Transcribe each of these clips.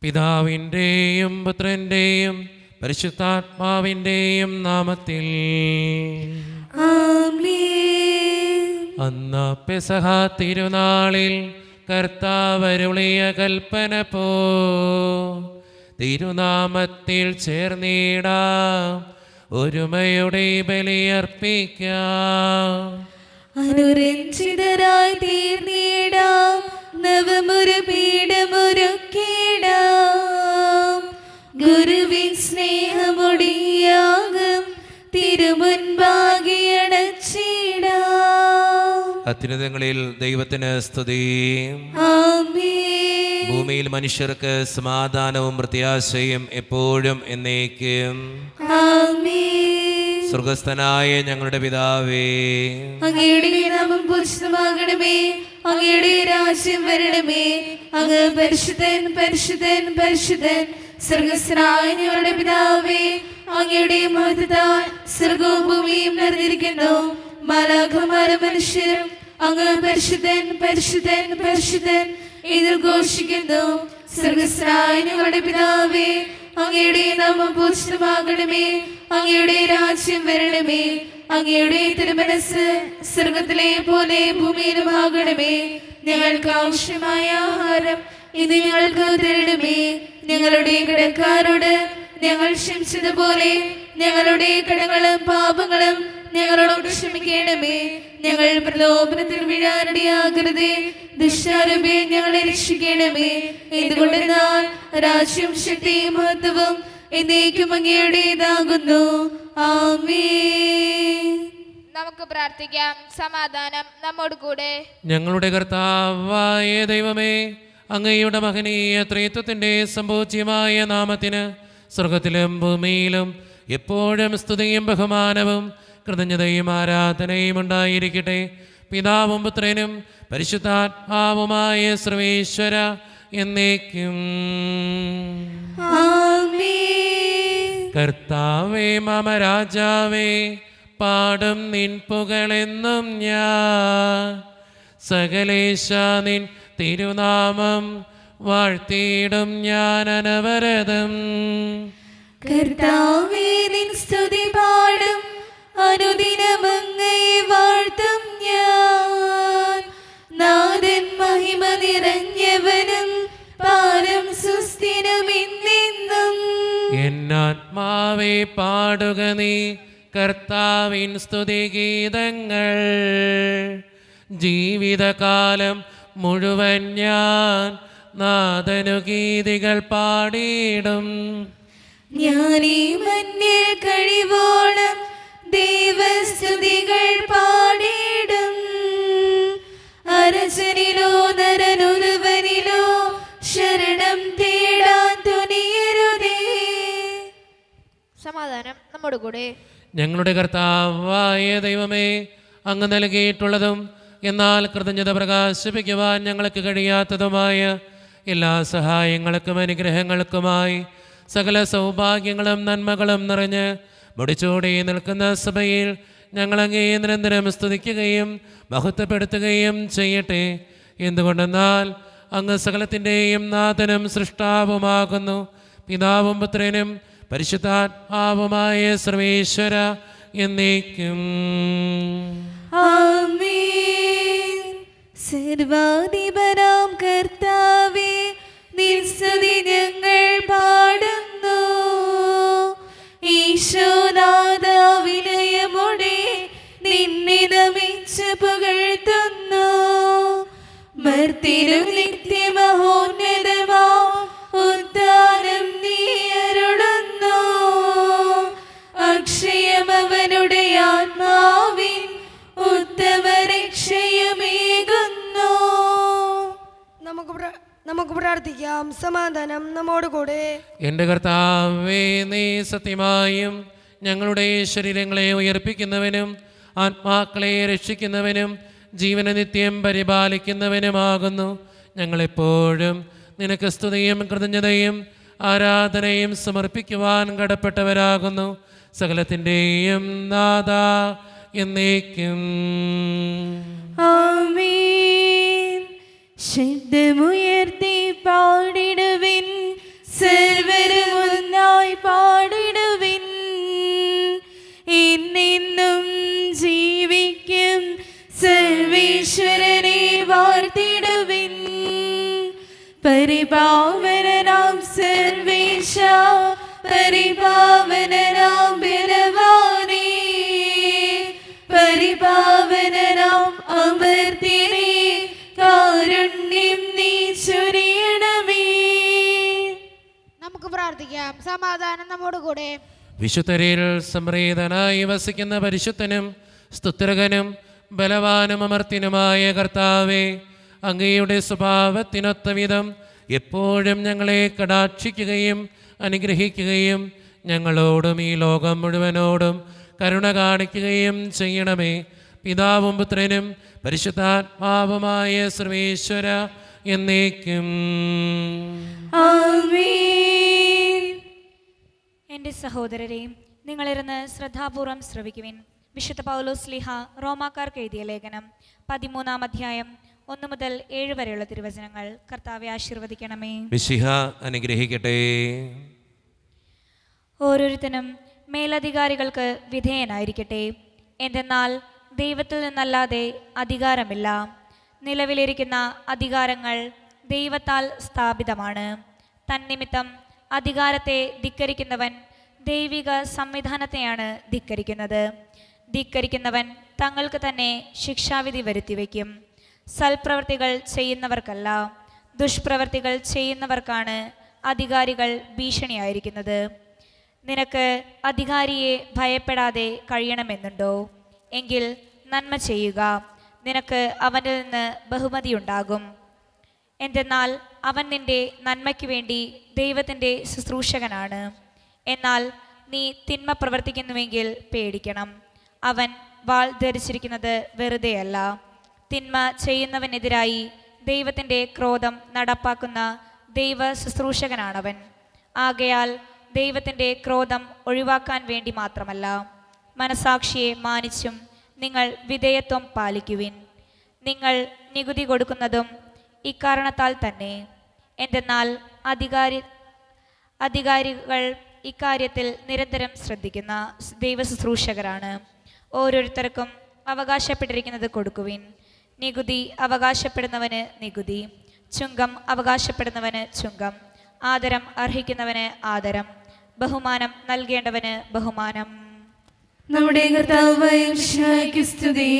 പിതാവിൻ്റെയും പുത്രൻ്റെയും പരിശുദ്ധാത്മാവിൻ്റെയും നാമത്തിൽ. അന്ന് പെസഹ തിരുനാളിൽ കർത്താവരുളിയ കൽപ്പന പോ തിരുനാമത്തിൽ ചേർന്നിടാം, ഒരുമയുടെ ബലിയർപ്പിക്കാം. അനുരഞ്ജിതരായി തീർന്നിടാം, നവമൊരു പീഠമൊരുക്കിടാം. ഗുരുവിൻ സ്നേഹമൊടിയാകും തിരുമുൻപാകെ അടച്ചിടാം. അത്യുന്നതങ്ങളിൽ ദൈവത്തിന് സ്തുതി. ആമേൻ. ഭൂമിയിൽ മനുഷ്യർക്ക് സമാധാനവും പ്രത്യാശയും എപ്പോഴും എന്നേക്കും. ആമേൻ. സ്വർഗസ്ഥനായ ഞങ്ങളുടെ പിതാവേ, അങ്ങയുടെ നാമം പൂജിതമാകണമേ, അങ്ങയുടെ രാജ്യം വരണമേ. അങ്ങ് പരിശുദ്ധൻ പരിശുദ്ധൻ പരിശുദ്ധൻ. സ്വർഗസ്ഥനായ ഞങ്ങളുടെ പിതാവേ, അങ്ങയുടെ മഹത്വത്താൽ സ്വർഗവും ഭൂമിയും നിറഞ്ഞിരിക്കുന്നു. മാലാഖമാരും മനുഷ്യരും അങ്ങ് പരിശുദ്ധൻ പരിശുദ്ധൻ പരിശുദ്ധൻ ഇതിൽ ഘോഷിക്കുന്നു. സ്വർഗസ്ഥനായ ഞങ്ങളുടെ പിതാവേ, അങ്ങയുടെ നാമം പൂജിതമാകണമേ, അങ്ങയുടെ രാജ്യം വരണമേ. അങ്ങയുടെ തിരുമനസ് സ്വർഗത്തിലെ പോലെ ഭൂമിയിലും ആകണമേ. ഞങ്ങൾക്ക് ആവശ്യമായ ആഹാരം ഇത് ഞങ്ങൾക്ക് തരണമേ. ഞങ്ങളുടെ കടക്കാരോട് ഞങ്ങൾ ക്ഷമിച്ചതുപോലെ ഞങ്ങളുടെ കടങ്ങളും പാപങ്ങളും ഞങ്ങളോട് ക്ഷമിക്കണമേ. ഞങ്ങൾ പ്രലോഭനത്തിൽ വീഴാനിടയാകരുതേ, ദുഷ്ടാരൂപേ ഞങ്ങളെ രക്ഷിക്കണമേ. എന്തുകൊണ്ടെന്നാൽ രാജ്യവും ശക്തിയും മഹത്വവും എന്നേക്കും അങ്ങയുടേതാകുന്നു. ആമേൻ. നമുക്ക് പ്രാർത്ഥിക്കാം. സമാധാനം നമ്മോട് കൂടെ. ഞങ്ങളുടെ കർത്താവായ ദൈവമേ, അങ്ങയുടെ മഹനീയ ത്രിത്വത്തിൻ്റെ സംപൂജ്യമായ നാമത്തിന് സ്വർഗത്തിലും ഭൂമിയിലും എപ്പോഴും സ്തുതിയും ബഹുമാനവും കൃതജ്ഞതയും ആരാധനയും ഉണ്ടായിരിക്കട്ടെ. പിതാവും പുത്രനും പരിശുദ്ധാത്മാവുമായ സർവേശ്വര എന്നേക്കും. കർത്താവേ മമ രാജാവേ, പാടും നിൻ പുകളെന്നും ഞാൻ. സകലേശ നിൻ തിരുനാമം വാഴ്ത്തിയിടും ഞാൻ അനവരതം. കർത്താവേ നിൻ സ്തുതി പാടും, അനുദിനം അങ്ങയെ വാഴ്ത്തും ഞാൻ. നാഥൻ മഹിമ നിറഞ്ഞവനും പാരം സുസ്ഥിരം എന്നെന്നും. എന്നാത്മാവേ പാടുക നീ കർത്താവിൻ സ്തുതിഗീതങ്ങൾ. ജീവിതകാലം മുഴുവൻ ഞാൻ നാഥനു ഗീതികൾ പാടിയിടും. ഞാനീ മഞ്ഞിൽ കഴിവോളം ദൈവസ്തുതികൾ പാടിയിടും. അരസനിലോ നരനൊരുവനിലോ ശരണം തേടാൻ തുനിയരുതേ. സമാധാനം നമ്മോട് കൂടെ. ഞങ്ങളുടെ കർത്താവായ ദൈവമേ, അങ്ങ് നൽകിയിട്ടുള്ളതും എന്നാൽ കൃതജ്ഞത പ്രകാശിപ്പിക്കുവാൻ ഞങ്ങൾക്ക് കഴിയാത്തതുമായ എല്ലാ സഹായങ്ങൾക്കും അനുഗ്രഹങ്ങൾക്കുമായി സകല സൗഭാഗ്യങ്ങളും നന്മകളും നിറഞ്ഞ് മുടിച്ചോടി നിൽക്കുന്ന സഭയിൽ ഞങ്ങളങ്ങേ നിരന്തരം സ്തുതിക്കുകയും മഹത്വപ്പെടുത്തുകയും ചെയ്യട്ടെ. എന്തുകൊണ്ടെന്നാൽ അങ്ങ് സകലത്തിൻ്റെയും നാഥനും സൃഷ്ടാവുമാകുന്നു. പിതാവും പുത്രനും പരിശുദ്ധാത്മാവുമായ സർവേശ്വര എന്നേക്കും. ആമേൻ. സർവാധിപനാം കർത്താവേ, നിൻ സ്തുതി ഞങ്ങൾ പാടുന്നു. ഈശോനാഥ വിനയമോടെ നിന്നെ നമിച്ച് പുകഴ്ത്തുന്നു. മർത്യരും നിത്യമഹോന്നതമാ ഉദ്ധാനം നീ അരുളുന്നു. അക്ഷയമവനുടെ ആത്മാവിൻ ഉത്തമ രക്ഷയുമേകുന്നു. നമുക്ക് പ്രാർത്ഥിക്കാം. സമാധാനം നമ്മോട് കൂടെ. എൻ്റെ കർത്താവേ, നീ സത്യമായും ഞങ്ങളുടെ ശരീരങ്ങളെ ഉയർപ്പിക്കുന്നവനും ആത്മാക്കളെ രക്ഷിക്കുന്നവനും ജീവന നിത്യം പരിപാലിക്കുന്നവനുമാകുന്നു. ഞങ്ങളെപ്പോഴും നിനക്ക് സ്തുതിയും കൃതജ്ഞതയും ആരാധനയും സമർപ്പിക്കുവാൻ കടപ്പെട്ടവരാകുന്നു. സകലത്തിൻ്റെയും നാഥ എന്നേക്കും. ആമേൻ. ശബ്ദമുയർത്തി പാടിടുവിൻ, പരിപാവനനാം സർവേശ, പരിപാവനനാം ബലവാനേ, പരിപാവനനാം അമർത്യനേ, കാരുണ്യം നീ ചൊരിയണമേ. നമുക്ക് പ്രാർത്ഥിക്കാം. സമാധാനം നമ്മോട് കൂടെ. വിശുദ്ധരിൽ സംപ്രീതനായി വസിക്കുന്ന പരിശുദ്ധനും സ്തുത്യർഹനും ബലവാനും അമർത്തിനുമായ കർത്താവേ, അങ്ങയുടെ സ്വഭാവത്തിനൊത്ത വിധം എപ്പോഴും ഞങ്ങളെ കടാക്ഷിക്കുകയും അനുഗ്രഹിക്കുകയും ഞങ്ങളോടും ഈ ലോകം മുഴുവനോടും കരുണ കാണിക്കുകയും ചെയ്യണമേ. പിതാവും പുത്രനും പരിശുദ്ധാത്മാവുമായ സർവേശ്വര എന്നേക്കും ആമേൻ. എൻ്റെ സഹോദരരെ, നിങ്ങളിരുന്ന് ശ്രദ്ധാപൂർവം ശ്രവിക്കുവിൻ. വിശുദ്ധ പൗലോസ് ശ്ലീഹ റോമാക്കാർക്ക് എഴുതിയ ലേഖനം 13-ാം അധ്യായം 1 മുതൽ 7 വരെയുള്ള തിരുവചനങ്ങൾ. കർത്താവെ ആശീർവദിക്കണമേ. മിശിഹ അനുഗ്രഹിക്കട്ടെ. ഓരോരുത്തനും മേലധികാരികൾക്ക് വിധേയനായിരിക്കട്ടെ. എന്തെന്നാൽ ദൈവത്തിൽ നിന്നല്ലാതെ അധികാരമില്ല. നിലവിലിരിക്കുന്ന അധികാരങ്ങൾ ദൈവത്താൽ സ്ഥാപിതമാണ്. തന്നിമിത്തം അധികാരത്തെ ധിക്കരിക്കുന്നവൻ ദൈവിക സംവിധാനത്തെയാണ് ധിക്കരിക്കുന്നത്. ധിക്കരിക്കുന്നവൻ തങ്ങൾക്ക് തന്നെ ശിക്ഷാവിധി വരുത്തിവെക്കും. സൽപ്രവൃത്തികൾ ചെയ്യുന്നവർക്കല്ല, ദുഷ്പ്രവൃത്തികൾ ചെയ്യുന്നവർക്കാണ് അധികാരികൾ ഭീഷണിയായിരിക്കുന്നത്. നിനക്ക് അധികാരിയെ ഭയപ്പെടാതെ കഴിയണമെന്നുണ്ടോ? എങ്കിൽ നന്മ ചെയ്യുക, നിനക്ക് അവനിൽ നിന്ന് ബഹുമതിയുണ്ടാകും. എന്തെന്നാൽ അവൻ നിന്റെ നന്മയ്ക്ക് വേണ്ടി ദൈവത്തിൻ്റെ ശുശ്രൂഷകനാണ്. എന്നാൽ നീ തിന്മ പ്രവർത്തിക്കുന്നുവെങ്കിൽ പേടിക്കണം. അവൻ വാൾ ധരിച്ചിരിക്കുന്നത് വെറുതെയല്ല. തിന്മ ചെയ്യുന്നവനെതിരായി ദൈവത്തിൻ്റെ ക്രോധം നടപ്പാക്കുന്ന ദൈവ ശുശ്രൂഷകനാണവൻ. ആകയാൽ ദൈവത്തിൻ്റെ ക്രോധം ഒഴിവാക്കാൻ വേണ്ടി മാത്രമല്ല, മനസാക്ഷിയെ മാനിച്ചും നിങ്ങൾ വിധേയത്വം പാലിക്കുവിൻ. നിങ്ങൾ നികുതി കൊടുക്കുന്നതും ഇക്കാരണത്താൽ തന്നെ. എന്തെന്നാൽ അധികാരികൾ ഇക്കാര്യത്തിൽ നിരന്തരം ശ്രദ്ധിക്കുന്ന ദൈവ ശുശ്രൂഷകരാണ്. ഓരോരുത്തർക്കും അവകാശപ്പെട്ടിരിക്കുന്നത് കൊടുക്കുവിൻ. നികുതി അവകാശപ്പെടുന്നവന് നികുതി, ചുങ്കം അവകാശപ്പെടുന്നവന് ചുങ്കം, ആദരം അർഹിക്കുന്നവന് ആദരം, ബഹുമാനം നൽകേണ്ടവന് ബഹുമാനം. നമ്മുടെ കർത്താവായ മിശിഹായ്ക്ക് സ്തുതി.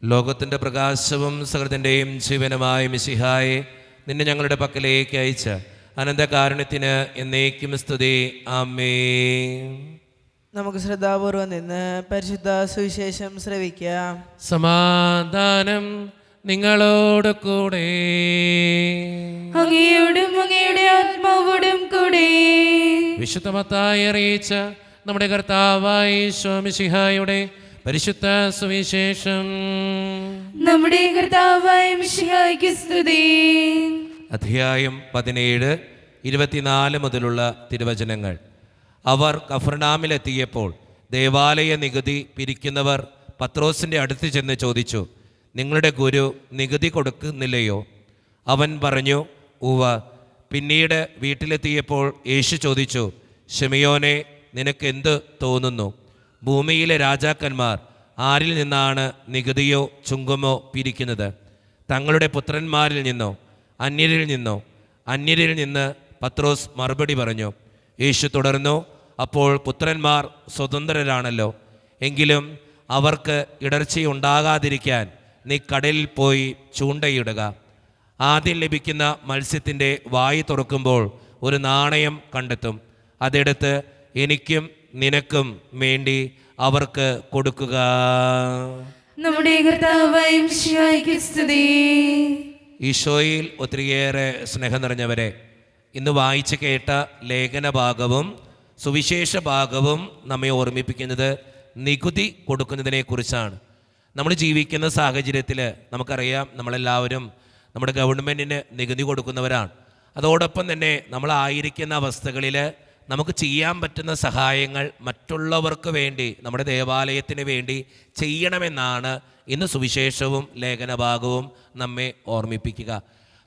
ലോകത്തിൻ്റെ പ്രകാശവും സകലത്തിൻ്റെയും ജീവനുമായ മിശിഹായെ, നിന്നെ ഞങ്ങളുടെ പക്കലേക്ക് അയച്ച അനന്തകാരുണ്യത്തിന് എന്നേക്കും സ്തുതി. ആമേൻ. നമുക്ക് ശ്രദ്ധാപൂർവം നിന്ന് പരിശുദ്ധ സുവിശേഷം ശ്രവിക്കാം. സമാധാനം നിങ്ങളോട് കൂടെ. അങ്ങയോടും അങ്ങയുടെ ആത്മാവോടും കൂടെ. വിശുദ്ധ മത്തായി അറിയിച്ച നമ്മുടെ കർത്താവായ ഈശോ മിശിഹായുടെ പരിശുദ്ധ സുവിശേഷം. നമ്മുടെ കർത്താവായ മിശിഹായ്ക്ക് സ്തുതി. അധ്യായം 17, 24 മുതലുള്ള തിരുവചനങ്ങൾ. അവർ കഫർനാമിലെത്തിയപ്പോൾ ദേവാലയ നികുതി പിരിക്കുന്നവർ പത്രോസിൻ്റെ അടുത്ത് ചെന്ന് ചോദിച്ചു, നിങ്ങളുടെ ഗുരു നികുതി കൊടുക്കുന്നില്ലയോ? അവൻ പറഞ്ഞു, ഉവ്വ. പിന്നീട് വീട്ടിലെത്തിയപ്പോൾ യേശു ചോദിച്ചു, ശിമയോനെ, നിനക്കെന്ത് തോന്നുന്നു? ഭൂമിയിലെ രാജാക്കന്മാർ ആരിൽ നിന്നാണ് നികുതിയോ ചുങ്കമോ പിരിക്കുന്നത്? തങ്ങളുടെ പുത്രന്മാരിൽ നിന്നോ അന്യരിൽ നിന്നോ? അന്യരിൽ നിന്ന്. പത്രോസ് മറുപടി പറഞ്ഞു. യേശു തുടർന്നു, അപ്പോൾ പുത്രന്മാർ സ്വതന്ത്രരാണല്ലോ. എങ്കിലും അവർക്ക് ഇടർച്ചയുണ്ടാകാതിരിക്കാൻ നീ കടലിൽ പോയി ചൂണ്ടയിടുക. ആദ്യം ലഭിക്കുന്ന മത്സ്യത്തിൻ്റെ വായി തുറക്കുമ്പോൾ ഒരു നാണയം കണ്ടെത്തും. അതെടുത്ത് എനിക്കും നിനക്കും വേണ്ടി അവർക്ക് കൊടുക്കുക. നമ്മുടെ കർത്താവായ മിശിഹായ്ക്ക് സ്തുതി. ഈശോയിൽ ഒത്തിരിയേറെ സ്നേഹം നിറഞ്ഞവരെ, ഇന്ന് വായിച്ച് കേട്ട ലേഖന ഭാഗവും സുവിശേഷ ഭാഗവും നമ്മെ ഓർമ്മിപ്പിക്കുന്നത് നികുതി കൊടുക്കുന്നതിനെക്കുറിച്ചാണ്. നമ്മൾ ജീവിക്കുന്ന സാഹചര്യത്തിൽ നമുക്കറിയാം, നമ്മളെല്ലാവരും നമ്മുടെ ഗവൺമെൻറ്റിന് നികുതി കൊടുക്കുന്നവരാണ്. അതോടൊപ്പം തന്നെ നമ്മളായിരിക്കുന്ന അവസ്ഥകളിൽ നമുക്ക് ചെയ്യാൻ പറ്റുന്ന സഹായങ്ങൾ മറ്റുള്ളവർക്ക് വേണ്ടി, നമ്മുടെ ദേവാലയത്തിന് വേണ്ടി ചെയ്യണമെന്നാണ് ഇന്ന് സുവിശേഷവും ലേഖനഭാഗവും നമ്മെ ഓർമ്മിപ്പിക്കുക.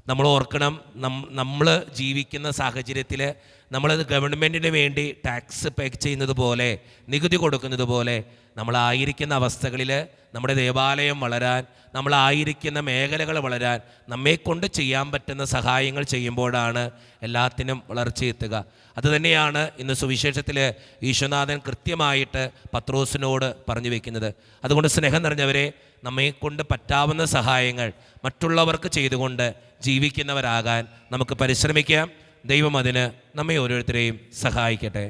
നമ്മൾ ഓർക്കണം, നമ്മൾ ജീവിക്കുന്ന സാഹചര്യത്തിൽ നമ്മളത് ഗവൺമെൻറ്റിന് വേണ്ടി ടാക്സ് പേ ചെയ്യുന്നത് പോലെ, നികുതി കൊടുക്കുന്നത് പോലെ നമ്മളായിരിക്കുന്ന അവസ്ഥകളിൽ നമ്മുടെ ദേവാലയം വളരാൻ, നമ്മളായിരിക്കുന്ന മേഖലകൾ വളരാൻ നമ്മെക്കൊണ്ട് ചെയ്യാൻ പറ്റുന്ന സഹായങ്ങൾ ചെയ്യുമ്പോഴാണ് എല്ലാത്തിനും വളർച്ചയെത്തുക. അതുതന്നെയാണ് ഇന്ന് സുവിശേഷത്തിൽ ഈശോനാഥൻ കൃത്യമായിട്ട് പത്രോസിനോട് പറഞ്ഞു വയ്ക്കുന്നത്. അതുകൊണ്ട് സ്നേഹം നിറഞ്ഞവരെ, നമ്മെക്കൊണ്ട് പറ്റാവുന്ന സഹായങ്ങൾ മറ്റുള്ളവർക്ക് ചെയ്തുകൊണ്ട് ജീവിക്കുന്നവരാകാൻ നമുക്ക് പരിശ്രമിക്കാം. ദൈവം അതിന് നമ്മെ ഓരോരുത്തരെയും സഹായിക്കട്ടെ.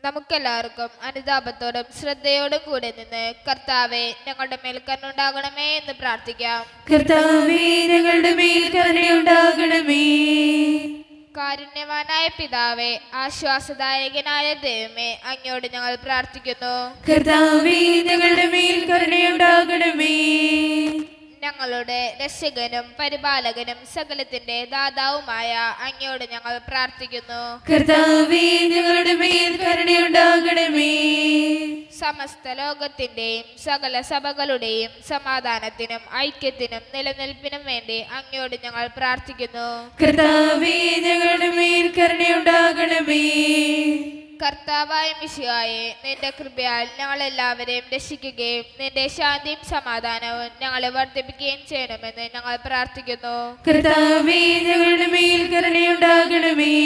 നമുക്കെല്ലാവർക്കും അനുതാപത്തോടും ശ്രദ്ധയോടും കൂടെ നിന്ന് കർത്താവെ ഞങ്ങളുടെ മേൽ കരുണയുണ്ടാകണമേ എന്ന് പ്രാർത്ഥിക്കാം. കർത്താവേ, ഞങ്ങളുടെ മേൽ കരുണയുണ്ടാകണമേ. കാരുണ്യവാനായ പിതാവേ, ആശ്വാസദായകനായ ദൈവമേ, അങ്ങയോട് ഞങ്ങൾ പ്രാർത്ഥിക്കുന്നു. കർത്താവേ, ഞങ്ങളുടെ മേൽ കരുണയുണ്ടാകണമേ. ഞങ്ങളുടെ രക്ഷകനും പരിപാലകനും സകലത്തിന്റെ ദാതാവുമായ അങ്ങയോട് ഞങ്ങൾ പ്രാർത്ഥിക്കുന്നു. കർത്താവേ, ഞങ്ങളുടെ മേൽ കരുണയുണ്ടാകണമേ. സമസ്ത ലോകത്തിന്റെയും സകല സഭകളുടെയും സമാധാനത്തിനും ഐക്യത്തിനും നിലനിൽപ്പിനും വേണ്ടി അങ്ങയോട് ഞങ്ങൾ പ്രാർത്ഥിക്കുന്നു. കർത്താവേ, ഞങ്ങളുടെ മേൽ കരുണയുണ്ടാകണമേ. കർത്താവായ മിശിഹായെ, നിന്റെ കൃപയാൽ ഞങ്ങളെല്ലാവരെയും രക്ഷിക്കുകയും നിന്റെ ശാന്തിയും സമാധാനവും ഞങ്ങളെ വർദ്ധിപ്പിക്കുകയും ചെയ്യണമെന്ന് ഞങ്ങൾ പ്രാർത്ഥിക്കുന്നു. കർത്താവേ, ഞങ്ങളുടെ മേൽ കരുണയുണ്ടാകണമേ.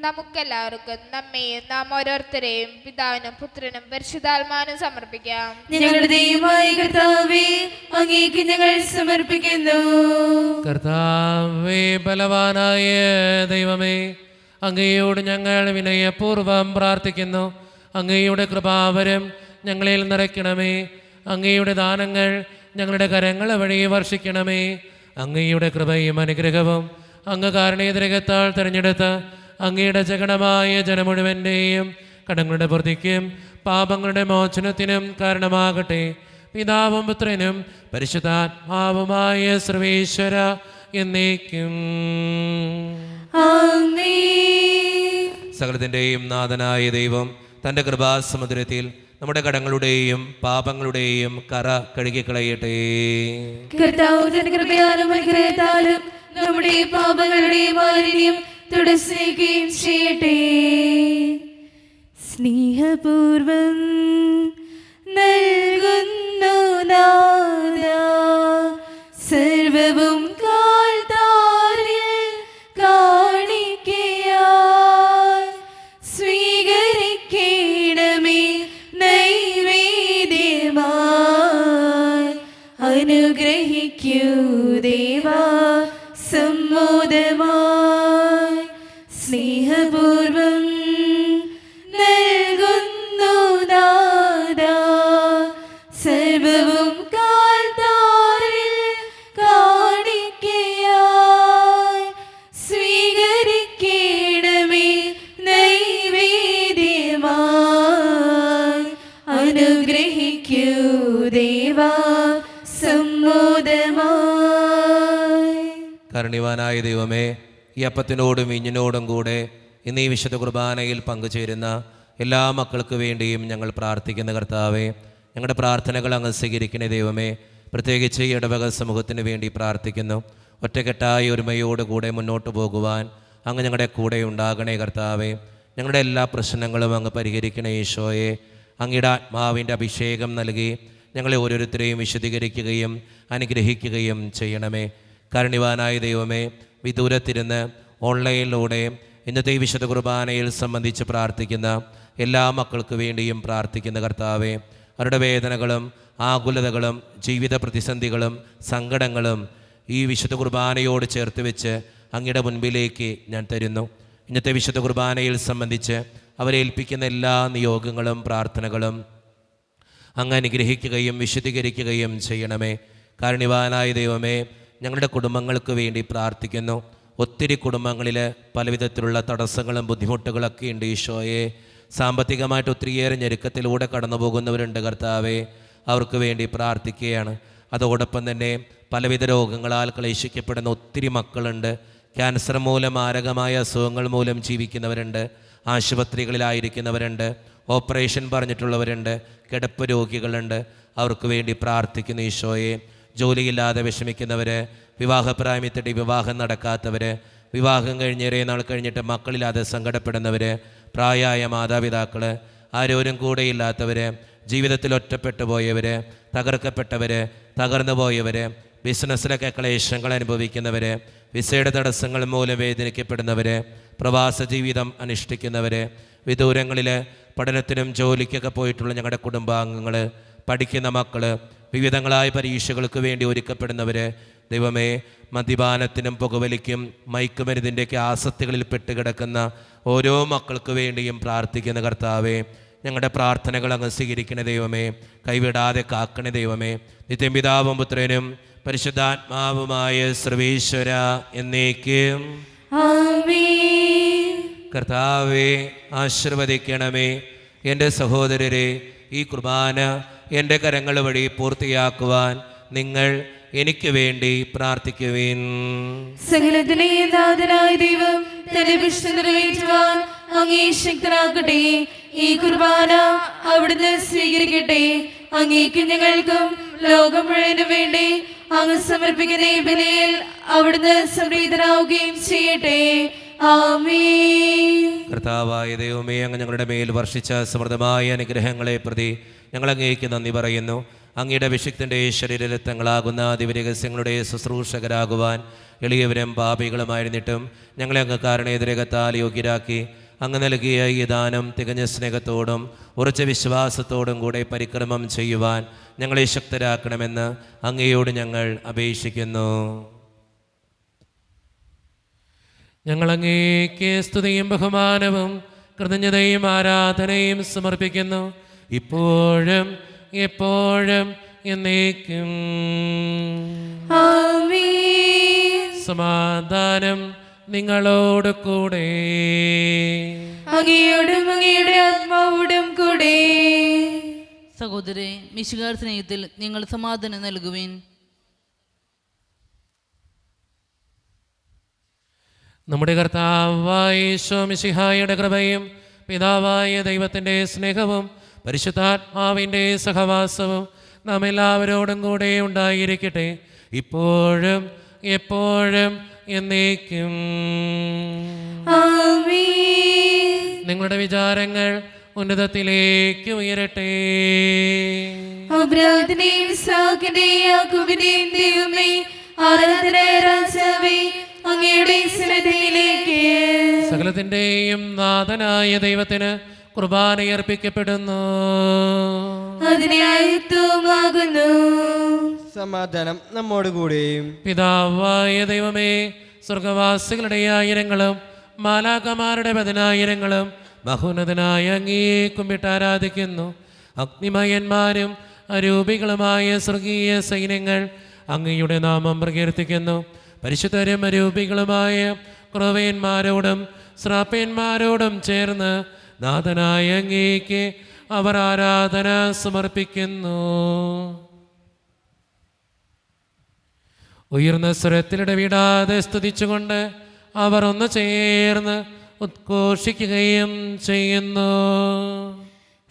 നമുക്കെല്ലാവർക്കും നമ്മെയും നാം ഓരോരുത്തരെയും പിതാവിനും പുത്രനും പരിശുദ്ധാത്മാവിനും സമർപ്പിക്കാം. ഞങ്ങളുടെ ദൈവമായ കർത്താവേ, അങ്ങേക്ക് ഞങ്ങൾ സമർപ്പിക്കുന്നു. കർത്താവേ, ബലവാനായ ദൈവമേ, അങ്ങയോട് ഞങ്ങൾ വിനയപൂർവ്വം പ്രാർത്ഥിക്കുന്നു. അങ്ങയുടെ കൃപാവരം ഞങ്ങളിൽ നിറയ്ക്കണമേ. അങ്ങയുടെ ദാനങ്ങൾ ഞങ്ങളുടെ കരങ്ങൾ വഴി വർഷിക്കണമേ. അങ്ങയുടെ കൃപയും അനുഗ്രഹവും അങ്ങ് കാരുണ്യതിരകത്താൽ തിരഞ്ഞെടുത്ത അങ്ങയുടെ ജഗണമായ ജനം മുഴുവൻ്റെയും കടങ്ങളുടെ പ്രതിക്കും പാപങ്ങളുടെ മോചനത്തിനും കാരണമാകട്ടെ. പിതാവും പുത്രനും പരിശുദ്ധാത്മാവുമായ സർവേശ്വര എന്നേക്കും. സകലത്തിൻ്റെയും നാഥനായ ദൈവം തൻ്റെ കൃപാസമുദ്രത്തിൽ നമ്മുടെ കടങ്ങളുടെയും പാപങ്ങളുടെയും കറ കഴുകിക്കളയട്ടെ. കർത്താവ് തന്റെ കൃപയാലും അനുഗ്രഹത്താലും നമ്മുടെ പാപങ്ങളുടെ മാലിന്യം തുടയ്ക്കുകയും ചെയ്യട്ടെ. സ്നേഹപൂർവം നൽകുന്നു നാഥാ സർവവും കാൽത്താരിൽ കാണിക്കയായി സ്വീകരിക്കണമേ നൈവേദ്യമായി. അനുഗ്രഹിക്കൂ ദേവാ സമ്മോദമായി. സ്നേഹപൂർവം നൽകുന്നു നാഥാ സർവവും കാൽത്താരിൽ കാണിക്കയായി സ്വീകരിക്കണമേ നൈവേദ്യമായി. അനുഗ്രഹിക്കൂ ദേവാ സമ്മോദമായി. കാരുണ്യവാനായ ദൈവമേ, ഈ അപ്പത്തിനോടും വീഞ്ഞിനോടും കൂടെ ഇന്ന് ഈ വിശുദ്ധ കുർബാനയിൽ പങ്കുചേരുന്ന എല്ലാ മക്കൾക്ക് വേണ്ടിയും ഞങ്ങൾ പ്രാർത്ഥിക്കുന്ന കർത്താവേ, ഞങ്ങളുടെ പ്രാർത്ഥനകൾ അങ്ങ് സ്വീകരിക്കണേ ദൈവമേ. പ്രത്യേകിച്ച് ഈ ഇടവക സമൂഹത്തിന് വേണ്ടി പ്രാർത്ഥിക്കുന്നു. ഒറ്റക്കെട്ടായ ഒരുമയോടുകൂടെ മുന്നോട്ട് പോകുവാൻ അങ്ങ് ഞങ്ങളുടെ കൂടെ ഉണ്ടാകണേ കർത്താവേ. ഞങ്ങളുടെ എല്ലാ പ്രശ്നങ്ങളും അങ്ങ് പരിഹരിക്കണേ ഈശോയെ. അങ്ങയുടെ ആത്മാവിൻ്റെ അഭിഷേകം നൽകി ഞങ്ങളെ ഓരോരുത്തരെയും വിശദീകരിക്കുകയും അനുഗ്രഹിക്കുകയും ചെയ്യണമേ. കാരുണ്യവാനായ ദൈവമേ, വിദൂരത്തിരുന്ന് ഓൺലൈനിലൂടെ ഇന്നത്തെ ഈ വിശുദ്ധ കുർബാനയിൽ സംബന്ധിച്ച് പ്രാർത്ഥിക്കുന്ന എല്ലാ മക്കൾക്ക് വേണ്ടിയും പ്രാർത്ഥിക്കുന്ന കർത്താവേ, അവരുടെ വേദനകളും ആകുലതകളും ജീവിത പ്രതിസന്ധികളും സങ്കടങ്ങളും ഈ വിശുദ്ധ കുർബാനയോട് ചേർത്ത് വെച്ച് അങ്ങയുടെ മുൻപിലേക്ക് ഞാൻ തരുന്നു. ഇന്നത്തെ വിശുദ്ധ കുർബാനയിൽ സംബന്ധിച്ച് അവരേൽപ്പിക്കുന്ന എല്ലാ നിയോഗങ്ങളും പ്രാർത്ഥനകളും അങ്ങ് അനുഗ്രഹിക്കുകയും വിശദീകരിക്കുകയും ചെയ്യണമേ. കാരുണ്യവാനായ ദൈവമേ, ഞങ്ങളുടെ കുടുംബങ്ങൾക്ക് വേണ്ടി പ്രാർത്ഥിക്കുന്നു. ഒത്തിരി കുടുംബങ്ങളിൽ പലവിധത്തിലുള്ള തടസ്സങ്ങളും ബുദ്ധിമുട്ടുകളൊക്കെ ഉണ്ട് ഈശോയെ. സാമ്പത്തികമായിട്ട് ഒത്തിരിയേറെ ഞെരുക്കത്തിലൂടെ കടന്നു പോകുന്നവരുണ്ട് കർത്താവേ, അവർക്ക് വേണ്ടി പ്രാർത്ഥിക്കുകയാണ്. അതോടൊപ്പം തന്നെ പലവിധ രോഗങ്ങളാൽ ക്ലേശിക്കപ്പെടുന്ന ഒത്തിരി മക്കളുണ്ട്. ക്യാൻസർ മൂലം മാരകമായ അസുഖങ്ങൾ മൂലം ജീവിക്കുന്നവരുണ്ട്, ആശുപത്രികളിലായിരിക്കുന്നവരുണ്ട്, ഓപ്പറേഷൻ പറഞ്ഞിട്ടുള്ളവരുണ്ട്, കിടപ്പ് രോഗികളുണ്ട്. അവർക്ക് വേണ്ടി പ്രാർത്ഥിക്കുന്നു ഈശോയെ. ജോലിയില്ലാതെ വിഷമിക്കുന്നവർ, വിവാഹപ്രായമെത്തിയിട്ട് വിവാഹം നടക്കാത്തവർ, വിവാഹം കഴിഞ്ഞേറെ നാൾ കഴിഞ്ഞിട്ട് മക്കളില്ലാതെ സങ്കടപ്പെടുന്നവർ, പ്രായമായ മാതാപിതാക്കൾ, ആരോരും കൂടെയില്ലാത്തവർ, ജീവിതത്തിൽ ഒറ്റപ്പെട്ടു പോയവർ, തകർക്കപ്പെട്ടവർ, തകർന്നു പോയവർ, ബിസിനസ്സിലൊക്കെ ക്ലേശങ്ങൾ അനുഭവിക്കുന്നവർ, വിസയുടെ തടസ്സങ്ങൾ മൂലം വേദനിക്കപ്പെടുന്നവർ, പ്രവാസ ജീവിതം അനുഷ്ഠിക്കുന്നവർ, വിദൂരങ്ങളിൽ പഠനത്തിനും ജോലിക്കൊക്കെ പോയിട്ടുള്ള ഞങ്ങളുടെ കുടുംബാംഗങ്ങൾ, പഠിക്കുന്ന മക്കൾ, വിവിധങ്ങളായ പരീക്ഷകൾക്ക് വേണ്ടി ഒരുക്കപ്പെടുന്നവർ, ദൈവമേ, മദ്യപാനത്തിനും പുകവലിക്കും മയക്കുമരുന്നിൻ്റെയൊക്കെ ആസക്തികളിൽ പെട്ടുകിടക്കുന്ന ഓരോ മക്കൾക്ക് വേണ്ടിയും പ്രാർത്ഥിക്കുന്ന കർത്താവേ, ഞങ്ങളുടെ പ്രാർത്ഥനകൾ അങ്ങ് സ്വീകരിക്കണ ദൈവമേ, കൈവിടാതെ കാക്കണ ദൈവമേ. നിത്യപിതാവും പുത്രനും പരിശുദ്ധാത്മാവുമായ സർവേശ്വര എന്നേക്കും ആമേൻ. കർത്താവെ ആശീർവദിക്കണമേ. എൻ്റെ സഹോദരരെ, ഈ കുർബാന എൻ്റെ കരങ്ങൾ വഴി പൂർത്തിയാക്കുവാൻ നിങ്ങൾ എനിക്ക് വേണ്ടി പ്രാർത്ഥിക്കുവിൻ. സകലത്തിലെ നാഥനായ ദൈവം തന്റെ വിഷ്ണു നിറവേറ്റുവാൻ അങ്ങേ ശക്തനാക്കട്ടെ. ഈ കുർബാന അവിടുന്ന് സ്വീകരിക്കട്ടെ. അങ്ങേക്കും ഞങ്ങൾക്കും ലോകം മുഴുവനും വേണ്ടി അങ്ങ് സമർപ്പിക്കുന്ന ഈ ബലിയിൽ അവിടുന്ന് സംപ്രീതനാവുകയും ചെയ്യട്ടെ. ആമേൻ. കർത്താവായ ദൈവമേ, അങ്ങ് ഞങ്ങളുടെ മേൽ വർഷിച്ച സമൃദ്ധമായ അനുഗ്രഹങ്ങളെ പ്രതി ഞങ്ങൾ അങ്ങേക്ക് നന്ദി പറയുന്നു. അങ്ങയുടെ അഭിഷിക്തൻ്റെ ശരീരരത്നങ്ങളാകുന്ന ദിവ്യരഹസ്യങ്ങളുടെ ശുശ്രൂഷകരാകുവാൻ എളിയവരും പാപികളുമായിരുന്നിട്ടും ഞങ്ങളെ അങ്ങ് കാരണേതരകത്താൽ യോഗ്യരാക്കി അങ്ങ് നൽകിയ ഈ ദാനം തികഞ്ഞ സ്നേഹത്തോടും ഉറച്ച വിശ്വാസത്തോടും കൂടെ പരിക്രമം ചെയ്യുവാൻ ഞങ്ങളെ ശക്തരാക്കണമെന്ന് അങ്ങയോട് ഞങ്ങൾ അപേക്ഷിക്കുന്നു. ഞങ്ങൾ അങ്ങേക്ക് സ്തുതിയും ബഹുമാനവും കൃതജ്ഞതയും ആരാധനയും സമർപ്പിക്കുന്നു, ഇപ്പോഴും എപ്പോഴും എന്നേക്കും. ആമേൻ. സമാധാനം നിങ്ങളോട് കൂടെ. അങ്ങയോടും അങ്ങയുടെ ആത്മാവോടും കൂടെ. സഹോദരേ, മിശിഹായുടെ സ്നേഹത്തിൽ നിങ്ങൾ സമാധാനം നൽകുവിൻ. നമ്മുടെ കർത്താവായ യേശു മിശിഹായുടെ കൃപയും പിതാവായ ദൈവത്തിൻ്റെ സ്നേഹവും പരിശുദ്ധാത്മാവിൻ്റെ സഹവാസവും നാം എല്ലാവരോടും കൂടെ ഉണ്ടായിരിക്കട്ടെ, ഇപ്പോഴും എപ്പോഴും എന്നേക്കും. ആമേൻ. നിങ്ങളുടെ വിചാരങ്ങൾ ഉന്നതത്തിലേക്ക് ഉയരട്ടെ. അബ്രാഹത്തിന്റെയും ഇസ്ഹാക്കിന്റെയും യാക്കോബിന്റെയും ദൈവമേ, ആരാധനായ രാജാവേ, അങ്ങയുടെ സന്നിധിയിലേക്ക് സകലത്തിൻ്റെയും നാഥനായ ദൈവത്തിന് കുർബാനയർപ്പിക്കപ്പെടുന്നു. അതിനായുക്തവുമാകുന്നു. സമാധാനം നമ്മോടുകൂടെയും. പിതാവായ ദൈവമേ, സ്വർഗവാസികളുടെ ആയിരങ്ങളും മാലാഖമാരുടെ പതിനായിരങ്ങളും മഹോന്നതനായ അങ്ങേ കുമ്പിട്ട് ആരാധിക്കുന്നു. അഗ്നിമയന്മാരും അരൂപികളുമായ സ്വർഗീയ സൈന്യങ്ങൾ അങ്ങയുടെ നാമം പ്രകീർത്തിക്കുന്നു. പരിശുദ്ധരും അരൂപികളുമായ ക്രൊവേന്മാരോടും ശ്രാപ്പന്മാരോടും ചേർന്ന് നാഥനായ അങ്ങേക്ക് അവർ ആരാധന സമർപ്പിക്കുന്നു. ഉയർന്ന സ്വരത്തിലിടവിടാതെ സ്തുതിച്ചുകൊണ്ട് അവർ ഒന്ന് ചേർന്ന് ഉദ്ഘോഷിക്കുകയും ചെയ്യുന്നു.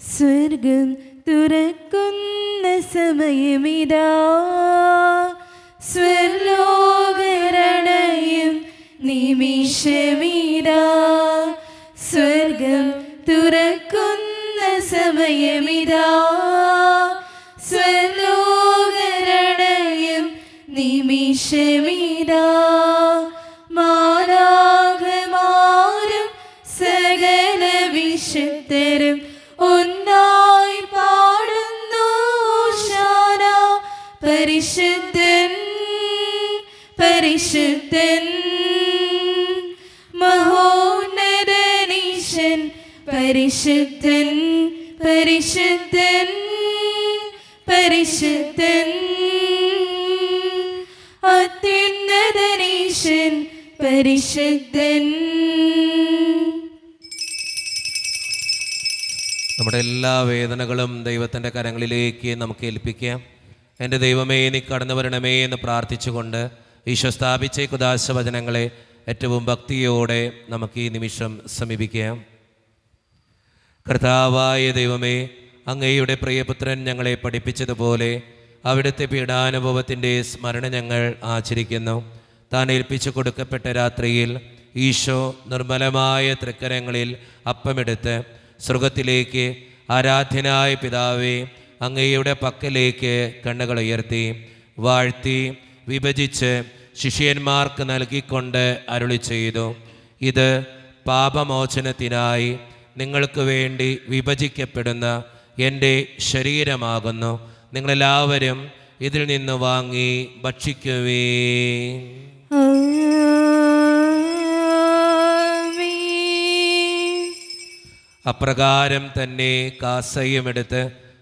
സ്വർഗം തുറക്കുന്ന സമയമിതാ, സ്വർലോകരണയും നിമിഷമിതാ. സ്വർഗം തുറക്കുന്ന സമയമിതാ, സ്വർലോകരണയും നിമിഷമിതാ. മാലാഖമാരും സകല വിശുദ്ധരും ഒന്നായി പാടുന്നു. ശാന പരിശുദ്ധൻ പരിശുദ്ധൻ മഹോന്നതനീശൻ പരിശുദ്ധൻ പരിശുദ്ധൻ പരിശുദ്ധൻ അത്യുന്നതനീശൻ പരിശുദ്ധൻ. നമ്മുടെ എല്ലാ വേദനകളും ദൈവത്തിൻ്റെ കരങ്ങളിലേക്ക് നമുക്ക് ഏൽപ്പിക്കാം. എൻ്റെ ദൈവമേ, നീ കടന്നു വരണമേ എന്ന് പ്രാർത്ഥിച്ചുകൊണ്ട് ഈശോ സ്ഥാപിച്ച കുദാശ വചനങ്ങളെ ഏറ്റവും ഭക്തിയോടെ നമുക്ക് ഈ നിമിഷം സമീപിക്കാം. കർത്താവായ ദൈവമേ, അങ്ങയുടെ പ്രിയപുത്രൻ ഞങ്ങളെ പഠിപ്പിച്ചതുപോലെ അവിടുത്തെ പീഡാനുഭവത്തിൻ്റെ സ്മരണ ഞങ്ങൾ ആചരിക്കുന്നു. താൻ ഏൽപ്പിച്ചു കൊടുക്കപ്പെട്ട രാത്രിയിൽ ഈശോ നിർമ്മലമായ തൃക്കരങ്ങളിൽ അപ്പമെടുത്ത് സ്വർഗത്തിലേക്ക് ആരാധ്യനായ പിതാവേ അങ്ങയുടെ പക്കലേക്ക് കണ്ണുകൾ ഉയർത്തി വാഴ്ത്തി വിഭജിച്ച് ശിഷ്യന്മാർക്ക് നൽകിക്കൊണ്ട് അരുളി ചെയ്തു, ഇത് പാപമോചനത്തിനായി നിങ്ങൾക്ക് വേണ്ടി വിഭജിക്കപ്പെടുന്ന എൻ്റെ ശരീരമാകുന്നു. നിങ്ങളെല്ലാവരും ഇതിൽ നിന്ന് വാങ്ങി ഭക്ഷിക്കുവേ. അപ്രകാരം തന്നെ കാസയുമെടുത്ത്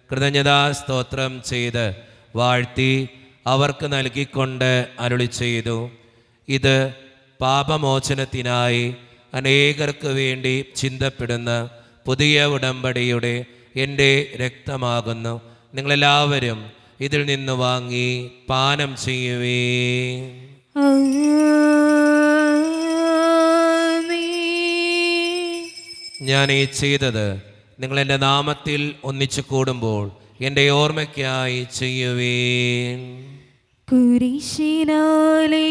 കൃതജ്ഞതാ സ്തോത്രം ചെയ്ത് വാഴ്ത്തി അവർക്ക് നൽകിക്കൊണ്ട് അരുളി ചെയ്തു, ഇത് പാപമോചനത്തിനായി അനേകർക്ക് വേണ്ടി ചിന്തപ്പെടുന്ന പുതിയ ഉടമ്പടിയുടെ എൻ്റെ രക്തമാകുന്നു. നിങ്ങളെല്ലാവരും ഇതിൽ നിന്ന് വാങ്ങി പാനം ചെയ്യുവേ. ഞാൻ ഈ ചെയ്തത് നിങ്ങൾ എൻ്റെ നാമത്തിൽ ഒന്നിച്ചു കൂടുമ്പോൾ എൻ്റെ ഓർമ്മയ്ക്കായി ചെയ്യുവീൻ. കുരിശിനാലേ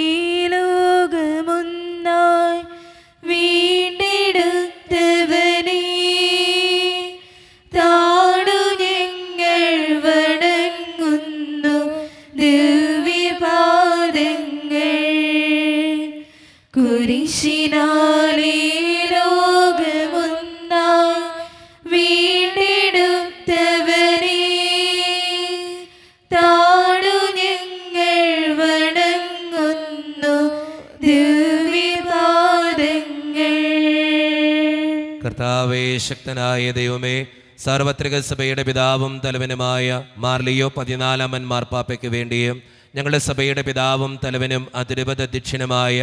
ലോകമൊന്നായി വീണ്ടെടുത്തവനേ, താണു ഞങ്ങൾ വണങ്ങുന്നു ദിവ്യപാദങ്ങൾ. കുരിശിനാലേ ലോകമൊന്നായി വീണ്ടെടുത്തവനേ, താണു ഞങ്ങൾ വണങ്ങുന്നു ദിവ്യപാദങ്ങൾ. കർത്താവേ, ശക്തനായ ദൈവമേ, സാർവത്രിക സഭയുടെ പിതാവും തലവനുമായ മാർലിയോ 14 മാർപ്പാപ്പയ്ക്ക് വേണ്ടിയും ഞങ്ങളുടെ സഭയുടെ പിതാവും തലവനും അതിരൂപത അധ്യക്ഷനുമായ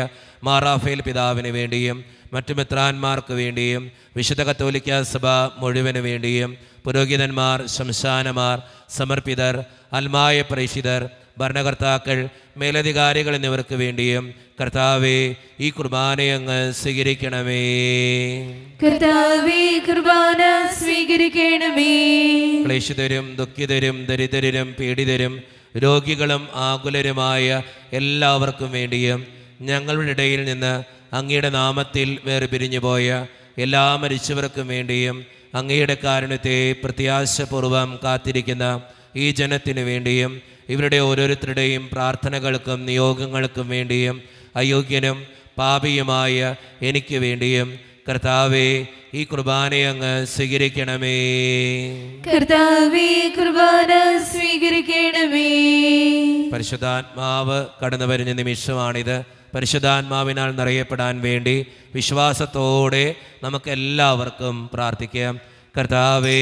മാറാഫേൽ പിതാവിന് വേണ്ടിയും മറ്റു മെത്രാന്മാർക്ക് വേണ്ടിയും വിശുദ്ധ കത്തോലിക്ക സഭ മുഴുവന് വേണ്ടിയും പുരോഹിതന്മാർ, ശംശാനമാർ, സമർപ്പിതർ, അൽമായ പ്രേക്ഷിതർ, ഭരണകർത്താക്കൾ, മേലധികാരികൾ എന്നിവർക്ക് വേണ്ടിയും കർത്താവേ, ഈ കുർബാനയങ്ങ് സ്വീകരിക്കണമേ. കർത്താവേ, കുർബാന സ്വീകരിക്കണമേ. ക്ലേശിതരും ദുഃഖിതരും ദരിദ്രരും പീഡിതരും രോഗികളും ആകുലരുമായ എല്ലാവർക്കും വേണ്ടിയും ഞങ്ങളുടെ ഇടയിൽ നിന്ന് അങ്ങയുടെ നാമത്തിൽ വേർപിരിഞ്ഞു പോയ എല്ലാ മരിച്ചവർക്കും വേണ്ടിയും അങ്ങയുടെ കാരുണ്യത്തെ പ്രത്യാശപൂർവം കാത്തിരിക്കുന്ന ഈ ജനത്തിനു വേണ്ടിയും ഇവരുടെ ഓരോരുത്തരുടെയും പ്രാർത്ഥനകൾക്കും നിയോഗങ്ങൾക്കും വേണ്ടിയും അയോഗ്യനും പാപിയുമായ എനിക്ക് വേണ്ടിയും കർത്താവേ, ഈ കുർബാനയങ്ങ് സ്വീകരിക്കണമേ. കർത്താവേ, കുർബാന സ്വീകരിക്കണമേ. പരിശുദ്ധാത്മാവ് കടന്നു വരുന്ന നിമിഷമാണിത്. പരിശുദ്ധാത്മാവിനാൽ നിറയപ്പെടാൻ വേണ്ടി വിശ്വാസത്തോടെ നമുക്കെല്ലാവർക്കും പ്രാർത്ഥിക്കാം. കർത്താവേ,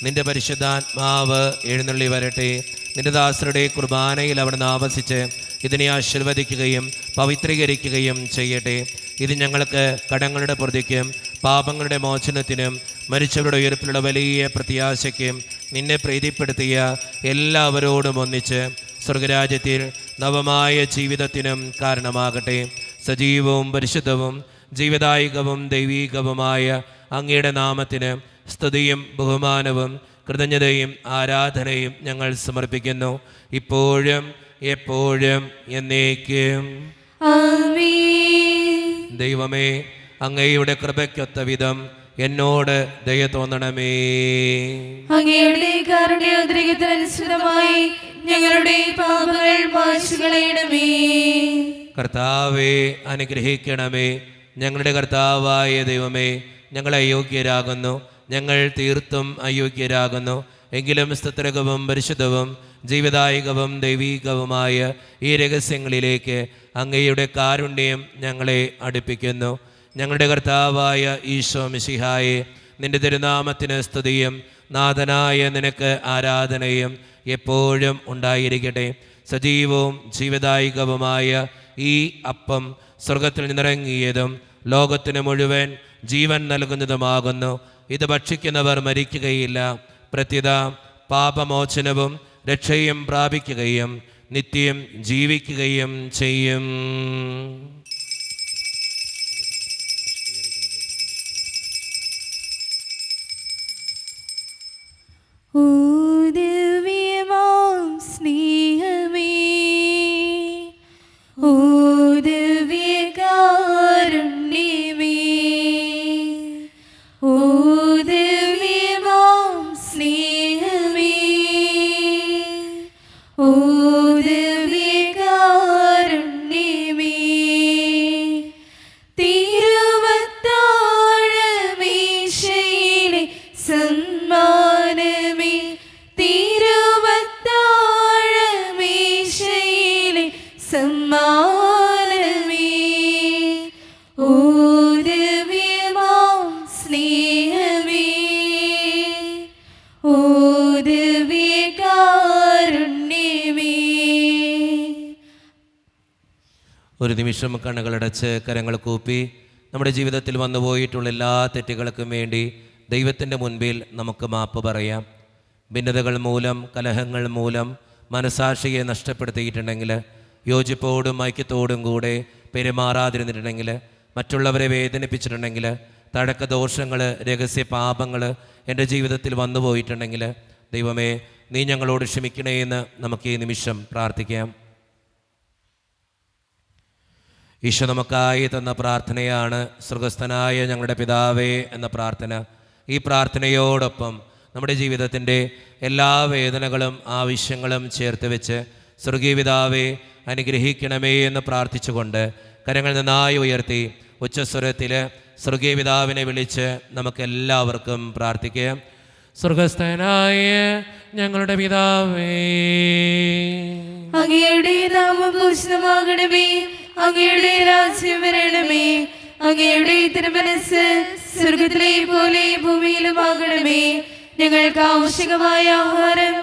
നിന്റെ പരിശുദ്ധാത്മാവ് എഴുന്നള്ളി വരട്ടെ. നിന്റെ ദാസരുടെ കുർബാനയിൽ അവിടുന്ന് ആവസിച്ച് ഇതിനെ ആശീർവദിക്കുകയും പവിത്രീകരിക്കുകയും ചെയ്യട്ടെ. ഇത് ഞങ്ങൾക്ക് കടങ്ങളുടെ പ്രതിക്കും പാപങ്ങളുടെ മോചനത്തിനും മരിച്ചവരുടെ ഉയർപ്പിലുള്ള വലിയ പ്രത്യാശയ്ക്കും നിന്നെ പ്രീതിപ്പെടുത്തിയ എല്ലാവരോടും ഒന്നിച്ച് സ്വർഗരാജ്യത്തിൽ നവമായ ജീവിതത്തിനും കാരണമാകട്ടെ. സജീവവും പരിശുദ്ധവും ജീവദായകവും ദൈവീകവുമായ അങ്ങയുടെ നാമത്തിന് സ്തുതിയും ബഹുമാനവും കൃതജ്ഞതയും ആരാധനയും ഞങ്ങൾ സമർപ്പിക്കുന്നു, ഇപ്പോഴും എപ്പോഴും എന്നേക്കും. ആമേൻ. ദൈവമേ, അങ്ങയുടെ കൃപയ്ക്കൊത്ത വിധം എന്നോട് ദയ തോന്നണമേ. അങ്ങയുടെ കാരുണ്യോദ്രേകത്തിനനുസൃതമായി ഞങ്ങളുടെ പാപങ്ങൾ മായ്ച്ചു കളയണമേ. കർത്താവെ, അനുഗ്രഹിക്കണമേ. ഞങ്ങളുടെ കർത്താവായ ദൈവമേ, ഞങ്ങൾ അയോഗ്യരാകുന്നു, ഞങ്ങൾ തീർത്തും അയോഗ്യരാകുന്നു. എങ്കിലും സ്തുത്യർഹവും പരിശുദ്ധവും ജീവദായകവും ദൈവീകവുമായ ഈ രഹസ്യങ്ങളിലേക്ക് അങ്ങയുടെ കാരുണ്യം ഞങ്ങളെ അടുപ്പിക്കുന്നു. ഞങ്ങളുടെ കർത്താവായ ഈശോ മിശിഹായെ, നിന്റെ തിരുനാമത്തിന് സ്തുതിയും നാഥനായ നിനക്ക് ആരാധനയും എപ്പോഴും ഉണ്ടായിരിക്കട്ടെ. സജീവവും ജീവദായകവുമായ ഈ അപ്പം സ്വർഗത്തിൽ നിന്നിറങ്ങിയതും ലോകത്തിന് മുഴുവൻ ജീവൻ നൽകുന്നതുമാകുന്നു. ഇത് ഭക്ഷിക്കുന്നവർ മരിക്കുകയില്ല, പ്രത്യുത പാപമോചനവും രക്ഷയും പ്രാപിക്കുകയും നിത്യം ജീവിക്കുകയും ചെയ്യും. ഓ ദിവ്യമാം സ്നേഹമേ, ഓ ദിവ്യകാരുണ്യമേ, സമ്മാനമേ ഓരവിയമാം സ്നേഹമേ ഓരവിയ കാരുണ്യമേ. ഒരു നിമിഷം കണ്ണുകളടച്ച് കരങ്ങൾ കൂപ്പി നമ്മുടെ ജീവിതത്തിൽ വന്നുപോയിട്ടുള്ള എല്ലാ തെറ്റുകൾക്കും വേണ്ടി ദൈവത്തിൻ്റെ മുൻപിൽ നമുക്ക് മാപ്പ് പറയാം. ഭിന്നതകൾ മൂലം, കലഹങ്ങൾ മൂലം മനസാക്ഷിയെ നഷ്ടപ്പെടുത്തിയിട്ടുണ്ടെങ്കിൽ, യോജിപ്പോടും ഐക്യത്തോടും കൂടെ പെരുമാറാതിരുന്നിട്ടുണ്ടെങ്കിൽ, മറ്റുള്ളവരെ വേദനിപ്പിച്ചിട്ടുണ്ടെങ്കിൽ, തഴക്ക ദോഷങ്ങൾ, രഹസ്യ പാപങ്ങൾ എൻ്റെ ജീവിതത്തിൽ വന്നുപോയിട്ടുണ്ടെങ്കിൽ, ദൈവമേ നീ ഞങ്ങളോട് ക്ഷമിക്കണേ എന്ന് നമുക്ക് ഈ നിമിഷം പ്രാർത്ഥിക്കാം. ഈശോ നമുക്കായി തന്ന പ്രാർത്ഥനയാണ് സ്വർഗസ്ഥനായ ഞങ്ങളുടെ പിതാവേ എന്ന പ്രാർത്ഥന. ഈ പ്രാർത്ഥനയോടൊപ്പം നമ്മുടെ ജീവിതത്തിൻ്റെ എല്ലാ വേദനകളും ആവശ്യങ്ങളും ചേർത്ത് വെച്ച് സ്വർഗീയ പിതാവേ അനുഗ്രഹിക്കണമേ എന്ന് പ്രാർത്ഥിച്ചുകൊണ്ട് കരങ്ങൾ നന്നായി ഉയർത്തി ഉച്ചസ്വരത്തിൽ സ്വർഗീയ പിതാവിനെ വിളിച്ച് നമുക്കെല്ലാവർക്കും പ്രാർത്ഥിക്കാം. സ്വർഗസ്ഥനായ ഞങ്ങളുടെ പിതാവേ, അങ്ങയുടെ നാമം പൂജിതമാകണമേ, അങ്ങയുടെ രാജ്യം വരണമേ, അങ്ങയുടെ തിരുമനസ്സ് സ്വർഗത്തിലെ പോലെ ഭൂമിയിലുമാകണമേ. ഞങ്ങൾക്ക് ആവശ്യമായ ആഹാരം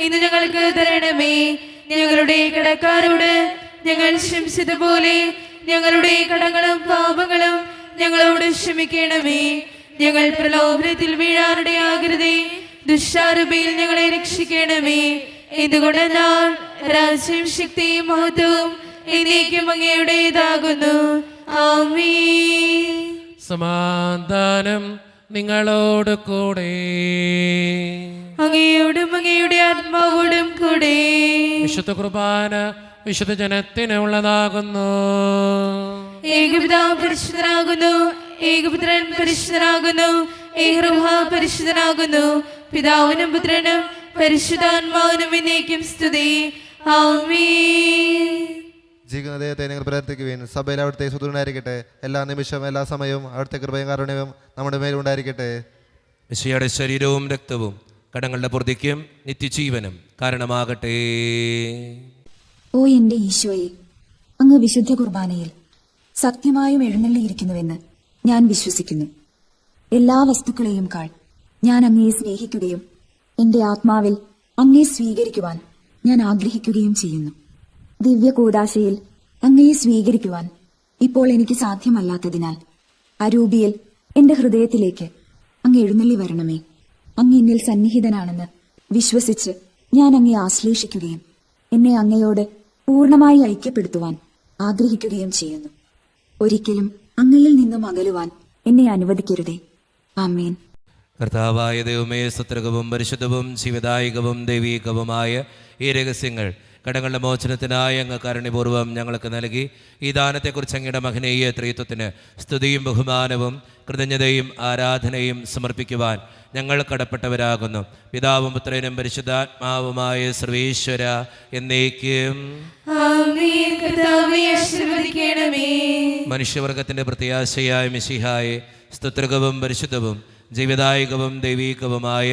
ഇന്ന് ഞങ്ങൾക്ക് തരണമേ. ഞങ്ങളുടെ കടക്കാരോട് ഞങ്ങൾ ക്ഷമിച്ചതുപോലെ ഞങ്ങളുടെ കടങ്ങളും പാപങ്ങളും ഞങ്ങളോട് ക്ഷമിക്കണമേ. ഞങ്ങൾ പ്രലോഭനത്തിൽ വീഴാനിടയാകരുതേ, ദുഷ്ടാരൂപിയിൽ ഞങ്ങളെ രക്ഷിക്കണമേ. എന്തുകൊണ്ടെന്നാൽ രാജ്യം, ശക്തിയും മഹത്വവും എന്നേക്കും അങ്ങയുടേതാകുന്നു. ആമേൻ. സമാധാനം നിങ്ങളോട് കൂടെ. അങ്ങയോടും അങ്ങയുടെ ആത്മാവോടും കൂടെ. വിശുദ്ധ കുർബാന വിശുദ്ധ ജനത്തിനുള്ളതാകുന്നു. ഏകപിതാവ് പരിശുദ്ധനാകുന്നു, ഏകപുത്രൻ പരിശുദ്ധനാകുന്നു, ഏകരൂഹ പരിശുദ്ധനാകുന്നു. പിതാവിനും പുത്രനും പരിശുദ്ധാത്മാവിനും എന്നേക്കും സ്തുതി. ആമേൻ. ജീവിക്കുന്ന ദൈവത്തെ നിങ്ങൾ പ്രാർത്ഥിക്കുവിൻ. സഭയിൽ അവിടുത്തെ സുദൃഢനായിരിക്കട്ടെ. എല്ലാ നിമിഷവും എല്ലാ സമയവും അവിടുത്തെ കൃപയും കാരുണ്യവും നമ്മുടെ മേലുണ്ടായിരിക്കട്ടെ. മിശിഹായുടെ ശരീരവും രക്തവും കടങ്ങളുടെ പൊറുതിക്കും നിത്യജീവനും കാരണമാകട്ടെ. ഓ എന്റെ ഈശോയെ, അങ്ങ് വിശുദ്ധ കുർബാനയിൽ സത്യമായും എഴുന്നള്ളിയിരിക്കുന്നുവെന്ന് ഞാൻ വിശ്വസിക്കുന്നു. എല്ലാ വസ്തുക്കളെയും കാൾ ഞാൻ അങ്ങയെ സ്നേഹിക്കുകയും എന്റെ ആത്മാവിൽ അങ്ങയെ സ്വീകരിക്കുവാൻ ഞാൻ ആഗ്രഹിക്കുകയും ചെയ്യുന്നു. ദിവ്യ കൂദാശയിൽ അങ്ങയെ സ്വീകരിക്കുവാൻ ഇപ്പോൾ എനിക്ക് സാധ്യമല്ലാത്തതിനാൽ അരൂപിയിൽ എന്റെ ഹൃദയത്തിലേക്ക് അങ്ങ് എഴുന്നള്ളി വരണമേ. അങ്ങ് എന്നിൽ സന്നിഹിതനാണെന്ന് വിശ്വസിച്ച് ഞാൻ അങ്ങയെ ആശ്ലേഷിക്കുകയും എന്നെ അങ്ങയോട് പൂർണ്ണമായി ഐക്യപ്പെടുത്തുവാൻ ആഗ്രഹിക്കുകയും ചെയ്യുന്നു. ഒരിക്കലും അങ്ങയിൽ നിന്നും അകലുവാൻ എന്നെ അനുവദിക്കരുതേ. ആമേൻ. കർത്താവായ ദൈവമേ, സത്രകവും പരിശുദ്ധവും ജീവദായകവും ദൈവീകവുമായ ഈ രഹസ്യങ്ങൾ കടങ്ങളുടെ മോചനത്തിനായി അങ്ങ് കാരുണ്യപൂർവ്വം ഞങ്ങൾക്ക് നൽകി ഈ ദാനത്തെക്കുറിച്ച് അങ്ങയുടെ മഹനീയ ത്രിത്വത്തിന് സ്തുതിയും ബഹുമാനവും കൃതജ്ഞതയും ആരാധനയും സമർപ്പിക്കുവാൻ ഞങ്ങൾ കടപ്പെട്ടവരാകുന്നു. പിതാവും പുത്രനും പരിശുദ്ധാത്മാവുമായ സർവേശ്വര എന്നേക്കും. മനുഷ്യവർഗത്തിന്റെ പ്രത്യാശയായ മിശിഹായെ, സ്തുത്രകവും പരിശുദ്ധവും ജീവദായകവും ദൈവീകവുമായ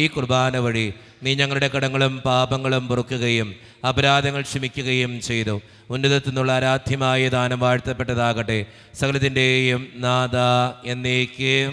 ഈ കുർബാന വഴി നീ ഞങ്ങളുടെ കടങ്ങളും പാപങ്ങളും പൊറുക്കുകയും അപരാധങ്ങൾ ക്ഷമിക്കുകയും ചെയ്തു. ഉന്നതത്തിൽ നിന്നുള്ള ആരാധ്യമായ ദാനം വാഴ്ത്തപ്പെട്ടതാകട്ടെ. സകലത്തിൻ്റെയും നാഥ എന്നേക്കും.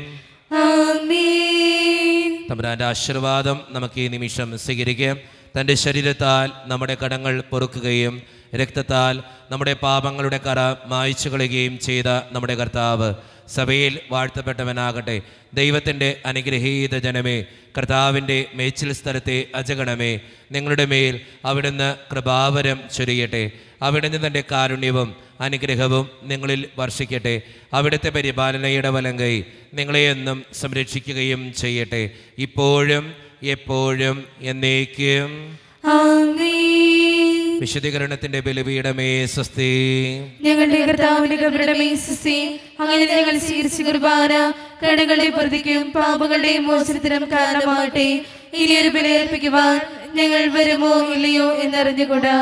തമ്പുരാന്റെ ആശീർവാദം നമുക്ക് ഈ നിമിഷം സ്വീകരിക്കാം. തൻ്റെ ശരീരത്താൽ നമ്മുടെ കടങ്ങൾ പൊറുക്കുകയും രക്തത്താൽ നമ്മുടെ പാപങ്ങളുടെ കറ മായ്ച്ചു കളയുകയും ചെയ്ത നമ്മുടെ കർത്താവ് സഭയിൽ വാഴ്ത്തപ്പെട്ടവനാകട്ടെ. ദൈവത്തിൻ്റെ അനുഗ്രഹീത ജനമേ, കർത്താവിൻ്റെ മേച്ചിൽ സ്ഥലത്തെ അജഗണമേ, നിങ്ങളുടെ മേൽ അവിടുന്ന് കൃപാവരം ചൊരിയട്ടെ. അവിടുന്ന് തൻ്റെ കാരുണ്യവും അനുഗ്രഹവും നിങ്ങളിൽ വർഷിക്കട്ടെ. അവിടുത്തെ പരിപാലനയുടെ വലങ്കൈ നിങ്ങളെ എന്നും സംരക്ഷിക്കുകയും ചെയ്യട്ടെ, ഇപ്പോഴും എപ്പോഴും എന്നേക്കും. വിശുദ്ധീകരണത്തിന്റെ ബലിപീഠമേ സ്വസ്തി. ഞങ്ങളുടെ കർത്താവിന്റെ കബറിടമേ സ്വസ്തി. അങ്ങനെ ഞങ്ങൾ സ്വീകരിച്ച കുർബാന കടങ്ങളുടെ പ്രതിക്കും പാപങ്ങളുടെ മോചനത്തിനും കാരണമാകട്ടെ. ഇനിയൊരു ബലിയർപ്പിക്കുവാൻ ഞങ്ങൾ വരുമോ ഇല്ലയോ എന്നറിഞ്ഞുകൂടാ.